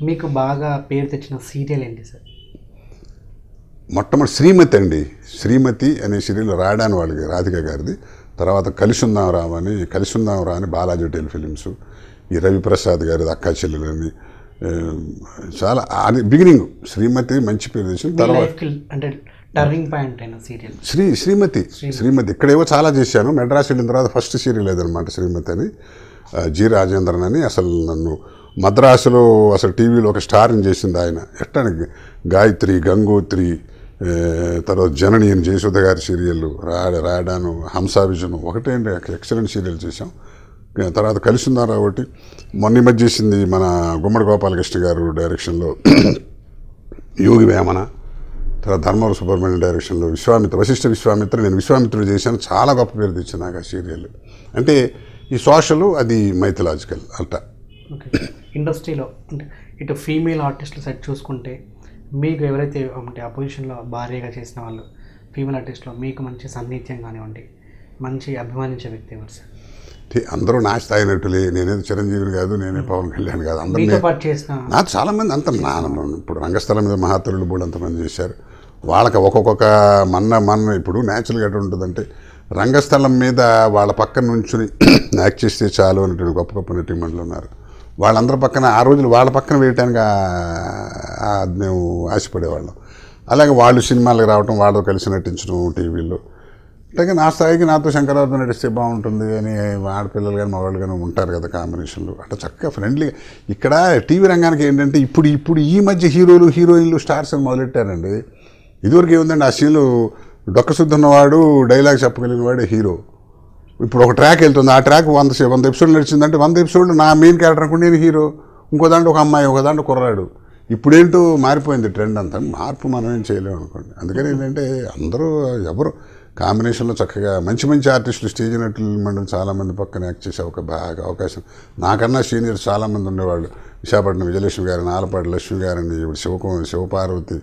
మీకు బాగా పేరు తెచ్చిన సీరియల్ ఏంటి సార్? మొట్టమొదటి శ్రీమతి అండి. శ్రీమతి అనే సీరియల్ రాయడాని వాళ్ళకి రాధిక గారిది. తర్వాత కలిసుందాంరావు అని బాలాజీ టెల్ ఫిలిమ్స్, ఈ రవిప్రసాద్ గారిది అక్కా చెల్లెలని, చాలా అది బిగినింగ్. శ్రీమతి మంచి పేరు తెచ్చింది. తర్వాత అంటే టర్నింగ్ పాయింట్ అయిన సీరియల్ శ్రీమతి ఇక్కడేవో చాలా చేశాను. మెడ్రాస్ వెళ్ళిన తర్వాత ఫస్ట్ సీరియల్ లేదనమాట శ్రీమతి అని. జి రాజేంద్రన్ అని అసలు నన్ను మద్రాసులో అసలు టీవీలో ఒక స్టార్ని చేసింది ఆయన. ఎట్టానికి గాయత్రి, గంగోత్రి, తర్వాత జనని అని జయసుధ గారి సీరియల్ రాయడాను, హంసావిజను ఒకటేంటి ఎక్సలెంట్ సీరియల్ చేశాం. తర్వాత కలిసిందారా ఒకటి మొన్న మధ్య చేసింది మన గుమ్మడి గోపాలకృష్ణ గారు డైరెక్షన్లో యోగి వేమన, తర్వాత ధర్మవరం సుబ్రహ్మణ్యం డైరెక్షన్లో వశిష్ఠ విశ్వామిత్ర. నేను విశ్వామిత్రుడు చేశాను, చాలా గొప్ప పేరు తెచ్చాను నాకు ఆ సీరియల్. అంటే ఈ సోషల్, అది మైథలాజికల్ అట్లా. ఓకే, ఇండస్ట్రీలో అంటే ఇటు ఫీమేల్ ఆర్టిస్టుల సైడ్ చూసుకుంటే మీకు ఎవరైతే అంటే అపోజిషన్లో భార్యగా చేసిన వాళ్ళు ఫీమేల్ ఆర్టిస్ట్లో మీకు మంచి సాన్నిధ్యం కానివ్వండి, మంచి అభిమానించే వ్యక్తి ఎవరు సార్? అందరూ నా స్థాయి నటులే. నేనేది చిరంజీవిని కాదు, నేనే పవన్ కళ్యాణ్ కాదు. అందరూ నాకు చాలామంది అంత ఇప్పుడు రంగస్థలం మీద మహాతరులు బోర్డు అంతమంది చేశారు. వాళ్ళకి ఒక్కొక్క మన్న ఇప్పుడు న్యాచురల్గా ఎట్లా ఉంటుందంటే రంగస్థలం మీద వాళ్ళ పక్కన నుంచుని యాక్ట్ చేస్తే చాలు అనేటువంటి గొప్ప గొప్ప నటీమణులు ఉన్నారు. వాళ్ళందరి పక్కన ఆ రోజులు వాళ్ళ పక్కన వేయటానికి మేము ఆశపడేవాళ్ళం. అలాగే వాళ్ళు సినిమాలకు రావటం, వాళ్ళతో కలిసి నటించడం టీవీలో. అలాగే నా స్థాయికి నాతో శంకరార్థం నటిస్తే బాగుంటుంది అని ఆడపిల్లలు కానీ మగవాళ్ళు కానీ ఉంటారు కదా కాంబినేషన్లు. అట్లా చక్కగా ఫ్రెండ్లీగా. ఇక్కడ టీవీ రంగానికి ఏంటంటే ఇప్పుడు ఈ మధ్య హీరోలు హీరోయిన్లు స్టార్స్ అని మొదలెట్టారండి. ఇదివరకు ఏముందండి, ఆ సీన్లు డొక్కశుద్ధి ఉన్నవాడు డైలాగ్ చెప్పగలిగిన వాడే హీరో. ఇప్పుడు ఒక ట్రాక్ వెళ్తుంది, ఆ ట్రాక్ 100 ఎపిసోడ్లు నడిచిందంటే 100 ఎపిసోడ్లు నా మెయిన్ క్యారెక్టర్ అనుకుంటే నేను హీరో, ఇంకో దాంట్లో ఒక అమ్మాయి, ఒక దాంట్లో కుర్రాడు. ఇప్పుడేంటో మారిపోయింది ట్రెండ్ అంతా. మార్పు మనం ఏం చేయలేము అనుకోండి. అందుకని ఏంటంటే అందరూ ఎవరు కాంబినేషన్లో చక్కగా మంచి మంచి ఆర్టిస్టులు, స్టేజ్ నటులు మండలి చాలామంది పక్కన యాక్ట్ చేసే ఒక బాగా అవకాశం. నాకన్నా సీనియర్స్ చాలామంది ఉండేవాళ్ళు. విశాఖపట్నం విజయలక్ష్మి గారిని, ఆలపాటి లక్ష్మి గారిని, ఇప్పుడు శివపార్వతి,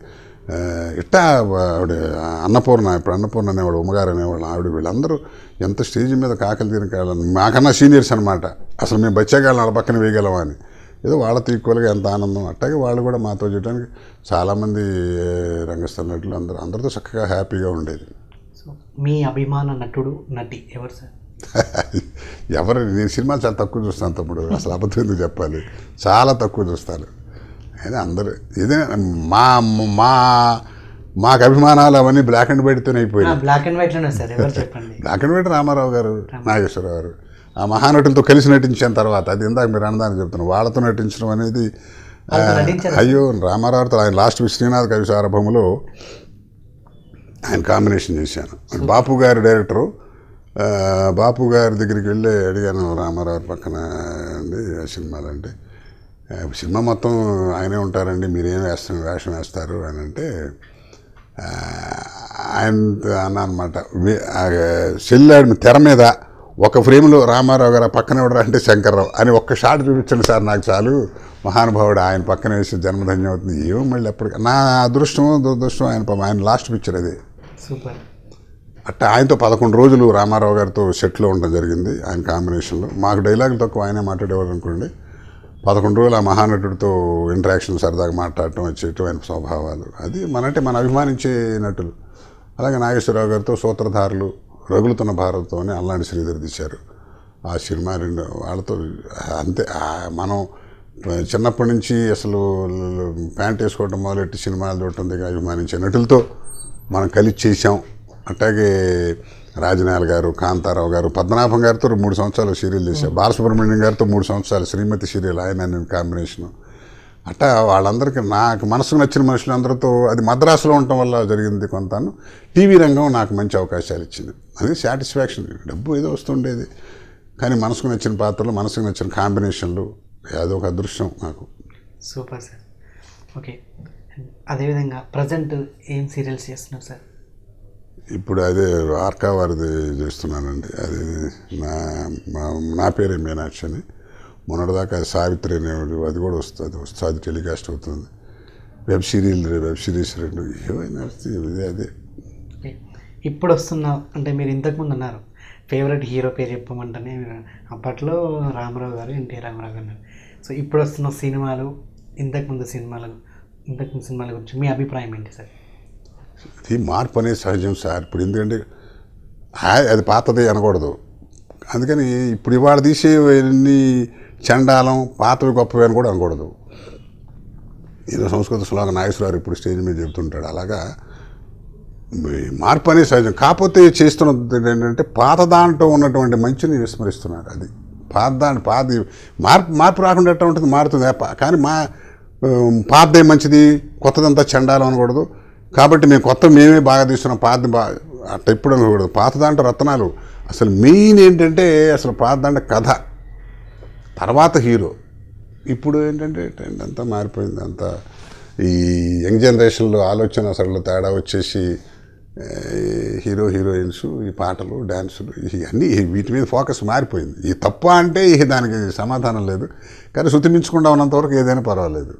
ఇట్టా ఆవిడ అన్నపూర్ణ, ఇప్పుడు అన్నపూర్ణ అనేవాడు, ఉమ్మగారు అనేవాళ్ళు, ఆవిడ, వీళ్ళందరూ ఎంత స్టేజ్ మీద కాకలు తీరకాలని మాకన్నా సీనియర్స్ అనమాట. అసలు మేము బచ్చాగాళ్ళని వాళ్ళ పక్కన వేయగలమా అని. ఏదో వాళ్ళతో ఈక్వల్గా ఎంత ఆనందం. అట్టాగే వాళ్ళు కూడా మాతో చేయడానికి చాలామంది రంగస్థల నటులు అందరితో చక్కగా హ్యాపీగా ఉండేది. సో మీ అభిమాన నటుడు, నటి ఎవరు సార్? ఎవరు? నేను సినిమాలు చాలా తక్కువ చూస్తాను తప్పుడు, అసలు అబద్ధం ఎందుకు చెప్పాలి, చాలా తక్కువ చూస్తాను. అయితే అందరూ ఏదైనా మాకు అభిమానాలు అవన్నీ బ్లాక్ అండ్ వైట్తోనే అయిపోయాయి. బ్లాక్ అండ్ వైట్లోనే సార్, ఎవరు చెప్పండి? బ్లాక్ అండ్ వైట్ రామారావు గారు, నాగేశ్వరరావు గారు. ఆ మహానటులతో కలిసి నటించిన తర్వాత, అది ఇందాక మీరు అన్నదాన్ని చెప్తున్నాను, వాళ్ళతో నటించడం అనేది అయ్యో. రామారావుతో ఆయన లాస్ట్ శ్రీనాథ్ కవి సారభౌమలో ఆయన కాంబినేషన్ చేశాను. బాపు గారి డైరెక్టరు, బాపు గారి దగ్గరికి వెళ్ళి అడిగాను, రామారావు పక్కన అండి ఆ సినిమాలంటే, సినిమా మొత్తం ఆయనే ఉంటారండి, మీరేం వేషం వేస్తారు అని అంటే, ఆయన అన్న అనమాట, చెల్లాడు తెర మీద ఒక ఫ్రేమ్లో రామారావు గారు పక్కన ఎవడరా అంటే శంకర్రావు అని ఒక్క షాట్ చూపించండి సార్ నాకు చాలు, మహానుభావుడు, ఆయన పక్కన వేసి జన్మధన్యం అవుతుంది. ఏమో మళ్ళీ అప్పటికి నా అదృష్టం దురదృష్టం, ఆయన లాస్ట్ పిక్చర్ అది. సూపర్. అట్లా ఆయనతో 11 రోజులు రామారావు గారితో సెట్లో ఉండడం జరిగింది. ఆయన కాంబినేషన్లో మాకు డైలాగులు తక్కువ, ఆయనే మాట్లాడేవారు అనుకోండి. 11 రోజులు ఆ మహానటుడితో ఇంటరాక్షన్, సరదాగా మాట్లాడటం, వచ్చేయటం ఆయన స్వభావాలు. అది మన అభిమానించే నటులు. అలాగే నాగేశ్వరరావు గారితో సూత్రధారులు, రగులుతున్న భారత్తో అని అల్లాంటి శ్రీధర్ తీశారు ఆ సినిమా. వాళ్ళతో అంతే. మనం చిన్నప్పటి నుంచి అసలు ప్యాంట్ వేసుకోవడం మొదలెట్టి సినిమాలు చూడటం దగ్గర అభిమానించే నటులతో మనం కలిసి చేసాం. అట్లాగే రాజనాల్ గారు, కాంతారావు గారు, పద్మనాభం గారితో 3 సంవత్సరాలు సీరియల్ చేశారు. బాలసుబ్రహ్మణ్యం గారితో 3 సంవత్సరాలు శ్రీమతి సీరియల్, ఆయన నేను కాంబినేషను. అట్టా వాళ్ళందరికీ నాకు మనసుకు నచ్చిన మనుషులందరితో, అది మద్రాసులో ఉండటం వల్ల జరిగింది కొంతాను. టీవీ రంగం నాకు మంచి అవకాశాలు ఇచ్చింది. అది సాటిస్ఫాక్షన్. డబ్బు ఏదో వస్తుండేది, కానీ మనసుకు నచ్చిన పాత్రలు, మనసుకు నచ్చిన కాంబినేషన్లు, ఏదో ఒక అదృష్టం నాకు. Super sir. ఓకే, అదేవిధంగా ప్రజెంట్ ఏం సీరియల్స్ చేస్తున్నారు సార్? ఇప్పుడు అదే ఆర్కా వారిది చేస్తున్నానండి. అది నా పేరే మీనాక్షి అని. మొన్నటిదాకా సావిత్రి అనేవాడు, అది కూడా వస్తుంది, అది టెలికాస్ట్ అవుతుంది. వెబ్ సిరీస్ 2 ఏమైనా వస్తుంది. అదే ఇప్పుడు వస్తున్న, అంటే మీరు ఇంతకుముందు అన్నారు ఫేవరెట్ హీరో పేరు చెప్పమంటేనే అప్పట్లో రామారావు గారు, ఎన్టీ రామారావు గారు. సో ఇప్పుడు వస్తున్న సినిమాలు ఇంతకుముందు సినిమాల గురించి మీ అభిప్రాయం ఏంటి సార్? ఇది మార్పు అనేది సహజం సార్. ఇప్పుడు ఎందుకంటే అది పాతదే అనకూడదు. అందుకని ఇప్పుడు ఇవాళ తీసేవన్నీ చండాలం, పాతవి గొప్పవి అని కూడా అనకూడదు. ఏదో సంస్కృత శ్లోకం నాగేశ్వరరావు ఇప్పుడు స్టేజ్ మీద చెబుతుంటాడు. అలాగా మార్పు అనేది సహజం. కాకపోతే చేస్తున్నది ఏంటంటే పాత దాంట్లో ఉన్నటువంటి మంచిని విస్మరిస్తున్నారు. అది మార్పు రాకుండా ఎట్లా ఉంటుంది, మారుతుంది. కానీ పాతదే మంచిది, కొత్తదంతా చండాలం అనకూడదు. కాబట్టి మేమే బాగా తీస్తున్నాం, పాతది అట్లా ఎప్పుడు అనకూడదు. పాత దాంట్లో రత్నాలు. అసలు మెయిన్ ఏంటంటే అసలు పాత దాంట్లో కథ, తర్వాత హీరో. ఇప్పుడు ఏంటంటే ట్రెండ్ అంతా మారిపోయింది. అంతా ఈ యంగ్ జనరేషన్లో ఆలోచన అసలు తేడా వచ్చేసి హీరో హీరోయిన్స్, ఈ పాటలు, డ్యాన్సులు, ఇవన్నీ వీటి మీద ఫోకస్ మారిపోయింది. ఈ తప్ప అంటే దానికి సమాధానం లేదు. కానీ శృతిమించకుండా ఉన్నంతవరకు ఏదైనా పర్వాలేదు.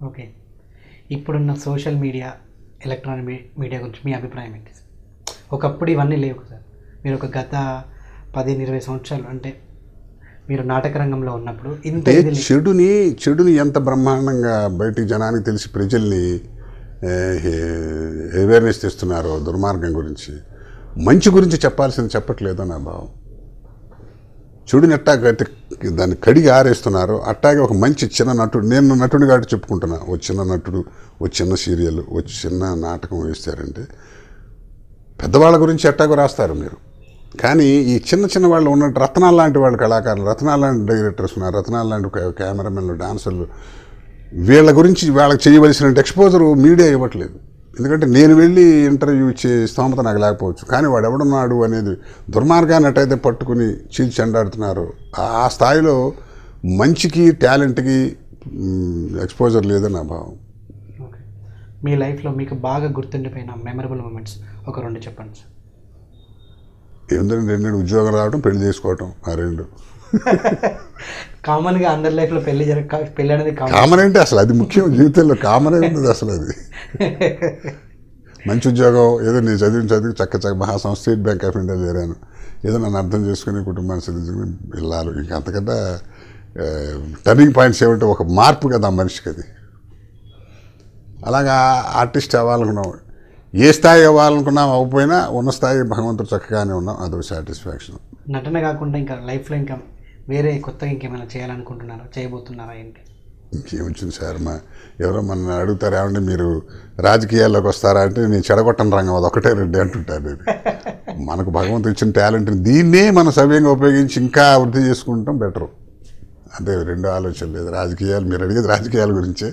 ఓకే, ఇప్పుడున్న సోషల్ మీడియా, ఎలక్ట్రానిక్ మీడియా గురించి మీ అభిప్రాయం ఏంటి? ఒకప్పుడు ఇవన్నీ లేవు సార్. మీరు ఒక గత 15-20 సంవత్సరాలు అంటే మీరు నాటక రంగంలో ఉన్నప్పుడు ఇంత చెడుని ఎంత బ్రహ్మాండంగా బయటికి జనానికి తెలిసి ప్రజల్ని అవేర్నెస్ తెస్తున్నారో దుర్మార్గం గురించి, మంచి గురించి చెప్పాల్సింది చెప్పట్లేదో నా భావం. చెడుని ఎట్టాగైతే దాన్ని కడిగి ఆరేస్తున్నారు, అట్టాగే ఒక మంచి చిన్న నటుడు, నేను నటుడిని కాబట్టి చెప్పుకుంటున్నా, ఓ చిన్న నటుడు, ఓ చిన్న సీరియల్, ఓ చిన్న నాటకం వేస్తారంటే పెద్దవాళ్ళ గురించి ఎట్టాగో రాస్తారు మీరు. కానీ ఈ చిన్న వాళ్ళు ఉన్నట్టు రత్నాలు లాంటి వాళ్ళు కళాకారులు, రత్నాలు లాంటి డైరెక్టర్స్ ఉన్నారు, రత్నాలు లాంటి కెమెరామెన్లు, డాన్సర్లు, వీళ్ళ గురించి వాళ్ళకి చేయవలసిన ఎక్స్పోజరు మీడియా ఇవ్వట్లేదు. ఎందుకంటే నేను వెళ్ళి ఇంటర్వ్యూ ఇచ్చే స్తోమత నాకు లేకపోవచ్చు, కానీ వాడు ఎవడున్నాడు అనేది దుర్మార్గాన్ని ఎట్టయితే పట్టుకుని చీల్చి చెండాడుతున్నారు. ఆ స్థాయిలో మంచికి, టాలెంట్కి ఎక్స్పోజర్ లేదని నా భావం. మీ లైఫ్లో మీకు బాగా గుర్తుండిపోయిన మెమరబుల్ మూమెంట్స్ ఒక 2 చెప్పండి సార్. ఏంటంటే 2 ఉద్యోగం రావడం, పెళ్లి చేసుకోవటం, ఆ 2 కామన్గా అందరి లైఫ్లో పెళ్లి అనేది కామన్ అంటే అసలు అది ముఖ్యం జీవితంలో. కామన్ ఉంటుంది అసలు అది. మంచి ఉద్యోగం, ఏదో నేను చదివి చక్క మహాసంస్థ స్టేట్ బ్యాంక్ ఆఫ్ ఇండియా చేరాను, ఏదో నన్ను అర్థం చేసుకుని కుటుంబాన్ని చదివించుకుని వెళ్ళాలి. ఇంకా అంతకంటే టర్నింగ్ పాయింట్స్ ఏమంటే ఒక మార్పు కదా ఆ మనిషికి. అది అలాగా ఆర్టిస్ట్ అవ్వాలనుకున్నాం, ఏ స్థాయి అవ్వాలనుకున్నాం అవ్వకపోయినా ఉన్న స్థాయి భగవంతుడు చక్కగానే ఉన్నాం, అదొక సాటిస్ఫాక్షన్. నటన కాకుండా ఇంకా లైఫ్లో ఇంకా వేరే కొత్తగా ఇంకేమైనా చేయాలనుకుంటున్నారా, చేయబోతున్నారా ఏంటి? ఇంకేమొచ్చింది సార్, ఎవరో మన అడుగుతారు ఏమంటే మీరు రాజకీయాల్లోకి వస్తారా అంటే నేను చెడగొట్టని రంగం అది ఒకటే 2 అంటుంటాను. మనకు భగవంతుడు ఇచ్చిన టాలెంట్ని దీన్నే మనం సవ్యంగా ఉపయోగించి ఇంకా వృద్ధి చేసుకుంటాం బెటరు. అదే 2 ఆలోచన లేదు. రాజకీయాలు మీరు అడిగేది రాజకీయాల గురించే,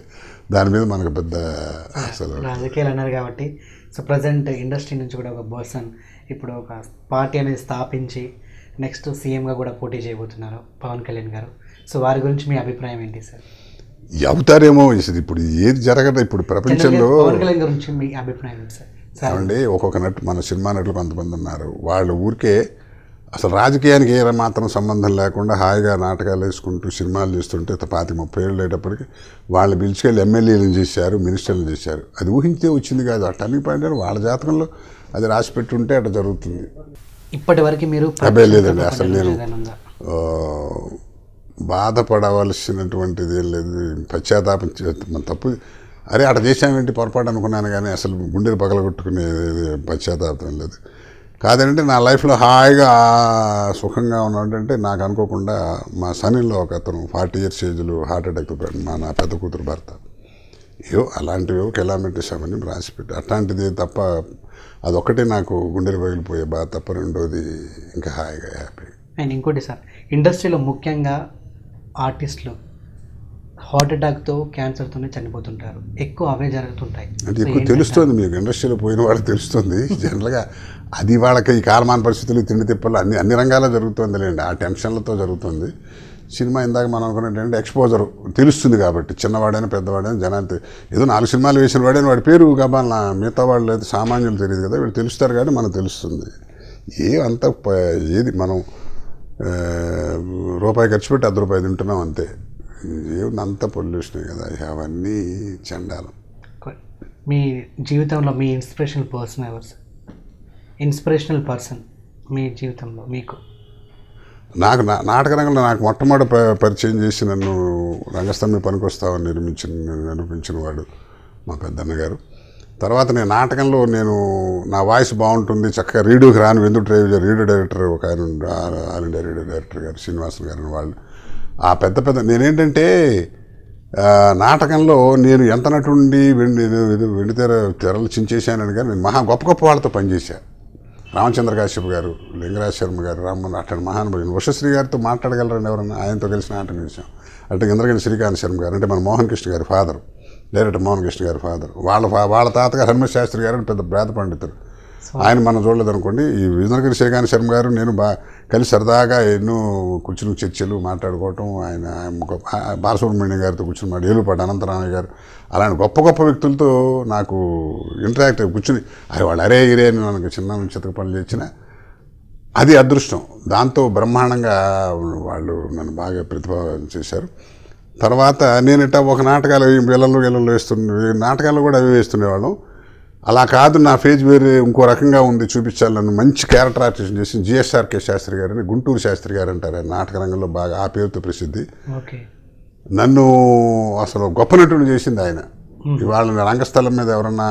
దాని మీద మనకు పెద్ద అసలు రాజకీయాలు అన్నారు కాబట్టి. సో ప్రజెంట్ ఇండస్ట్రీ నుంచి కూడా ఒక పర్సన్ ఇప్పుడు ఒక పార్టీ అనేది స్థాపించి నెక్స్ట్ సీఎంగా కూడా పోటీ చేయబోతున్నారు పవన్ కళ్యాణ్ గారు. సో వారి గురించి మీ అభిప్రాయం ఏంటి సార్? అవుతారేమో, ఇప్పుడు ఏది జరగదు ఇప్పుడు ప్రపంచంలో. పవన్ కళ్యాణ్ గురించి మీ అభిప్రాయం ఏంటి సార్? అండి, ఒక్కొక్క నటు, మన సినిమా నటులు కొంతమంది ఉన్నారు, వాళ్ళు ఊరికే అసలు రాజకీయానికి ఏ మాత్రం సంబంధం లేకుండా హాయిగా నాటకాలు వేసుకుంటూ సినిమాలు చేస్తుంటే 25-30 ఏళ్ళు అయ్యేటప్పటికి వాళ్ళు పిలుచుకెళ్ళి ఎమ్మెల్యేలను చేశారు, మినిస్టర్లు చేశారు. అది ఊహించే వచ్చింది కాదు. ఆ టర్నింగ్ పాయింట్ వాళ్ళ జాతకంలో అది రాసి పెట్టుంటే అట్లా జరుగుతుంది. ఇప్పటి వరకు మీరు అదే లేదండి, అసలు నేను బాధపడవలసినటువంటిది ఏం లేదు, పశ్చాత్తాపం తప్పు అరే అట్లా చేసామేంటి పొరపాటు అనుకున్నాను, కానీ అసలు గుండెలు పగలగొట్టుకునే పశ్చాత్తాపం లేదు. కాదంటే నా లైఫ్లో హాయిగా సుఖంగా ఉన్నాడంటే నాకు అనుకోకుండా మా సన్నిలో ఒక అతను 40 years ఏజ్లో హార్ట్ అటాక్తో నా పెద్ద కూతురు భర్త, అలాంటివి కెలామిటీస్ అవన్నీ రాసిపెట్టి అట్లాంటిది తప్ప అదొక్కటే నాకు గుండెలు పగిలిపోయే బాధ తప్ప, రెండోది ఇంకా హాయిగా హ్యాపీ. అండ్ ఇంకోటి సార్, ఇండస్ట్రీలో ముఖ్యంగా ఆర్టిస్టులు హార్ట్ అటాక్తో, క్యాన్సర్తోనే చనిపోతుంటారు, ఎక్కువ అవే జరుగుతుంటాయి. అంటే ఎక్కువ తెలుస్తుంది మీకు, ఇండస్ట్రీలో పోయిన వాళ్ళకి తెలుస్తుంది. జనరల్గా అది వాళ్ళకి ఈ కాలమాన పరిస్థితులు, తిండి తిప్పలు అన్ని రంగాల్లో జరుగుతుంది లేండి, ఆ టెన్షన్లతో జరుగుతుంది. సినిమా ఇందాక మనం అనుకున్నట్టు ఎక్స్పోజర్ తెలుస్తుంది కాబట్టి, చిన్నవాడైనా పెద్దవాడైనా జనానికి ఏదో 4 సినిమాలు వేసిన వాడైనా వాడి పేరు కాబట్టి మిగతా వాళ్ళు అయితే సామాన్యులు తెలియదు కదా, వీళ్ళు తెలుస్తారు కానీ మనకు తెలుస్తుంది. అంత ఏది మనం రూపాయి ఖర్చు పెట్టి 10 రూపాయలు తింటున్నాం అంతే, అంత పొల్యూషనే కదా, అవన్నీ చండాలం. మీ జీవితంలో మీ ఇన్స్పిరేషనల్ పర్సన్ ఎవరు సార్? ఇన్స్పిరేషనల్ పర్సన్ మీ జీవితంలో మీకు? నాటక రంగంలో నాకు మొట్టమొదటి పరిచయం చేసి నన్ను రంగస్థలం మీద పనికొస్తామని నిరూపించిన వాడు మా పెద్దన్న గారు. తర్వాత నేను నాటకంలో నా వాయిస్ బాగుంటుంది, చక్కగా రేడియోకి రాను ఎందుకు రేడియో డైరెక్టర్ ఒక ఆయన ఆల్ ఇండియా రేడియో డైరెక్టర్ గారు శ్రీనివాసన్ గారు వాళ్ళు ఆ పెద్ద నేనేంటంటే నాటకంలో నేను ఎంత నటుండి వెండి తెరలు చించేశానని కానీ నేను గొప్ప వాళ్ళతో పనిచేశాను. రామచంద్ర కాశ్యప్ గారు, లింగరాజ్ శర్మ గారు, రామ్మోహన్ అట్లాంటి మహానుభావులు, ఉషశ్రీ గారితో మాట్లాడగలరండి ఎవరన్నా, ఆయనతో కలిసి నాటకం చేశాం. అంటే ఇంద్రగంటి శ్రీకాంత్ శర్మ గారు అంటే మన మోహన్ కృష్ణ గారి ఫాదర్, డైరెక్టర్ మోహన్ కృష్ణ గారి ఫాదర్, వాళ్ళ తాతగారు హనుమత్ శాస్త్రి గారు పెద్ద బ్రేత పండితులు. ఆయన మనం చూడలేదు అనుకోండి. ఈ ఇంద్రగంటి శ్రీకాంత్ శర్మ గారు నేను కలిసి సరదాగా ఎన్నో కూర్చుని చర్చలు మాట్లాడుకోవటం, ఆయన బాలసుబ్రహ్మణ్యం గారితో కూర్చుని ఏలుపాటి అనంతరామయ్య గారు అలాంటి గొప్ప వ్యక్తులతో నాకు ఇంటరాక్ట్ కూర్చుని వాళ్ళు అరే ఇరే అని మనకు చిన్న చితక పనులు చేసిన అది అదృష్టం. దాంతో బ్రహ్మాండంగా వాళ్ళు నన్ను బాగా ప్రతిభావం చేశారు. తర్వాత నేను ఒక నాటకాలు పిల్లలు వేస్తుండే నాటకాలు కూడా అవి వేస్తుండేవాళ్ళం. అలా కాదు నా ఫేజ్ వేరే ఇంకో రకంగా ఉంది చూపించాలి నన్ను మంచి క్యారెక్టర్ ఆర్టిస్ట్ చేసి జిఎస్ఆర్కే శాస్త్రి గారని, గుంటూరు శాస్త్రి గారు అంటారు, ఆయన నాటక రంగంలో బాగా ఆ పేరుతో ప్రసిద్ధి. నన్ను అసలు గొప్ప నటుడు చేసింది ఆయన. ఇవాళ రంగస్థలం మీద ఎవరన్నా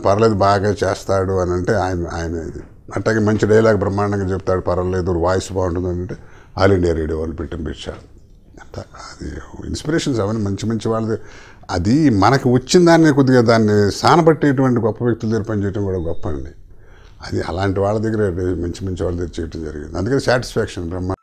పర్లేదు బాగా చేస్తాడు అని అంటే ఆయన ఇది. అట్లాగే మంచి డైలాగ్ బ్రహ్మాండంగా చెప్తాడు, పర్వాలేదు వాయిస్ బాగుంటుంది అంటే ఆల్ ఇండియా రేడియో వాళ్ళు పెట్టాడు. అది ఇన్స్పిరేషన్స్ అవన్నీ మంచి వాళ్ళది. అది మనకు వచ్చిన దాన్ని కొద్దిగా దాన్ని సానబట్టేటువంటి గొప్ప వ్యక్తుల దగ్గర పనిచేయడం కూడా గొప్ప అండి. అది అలాంటి వాళ్ళ దగ్గర మంచి వాళ్ళ దగ్గర చేయడం జరిగింది. అందుకని సాటిస్ఫాక్షన్ బ్రహ్మ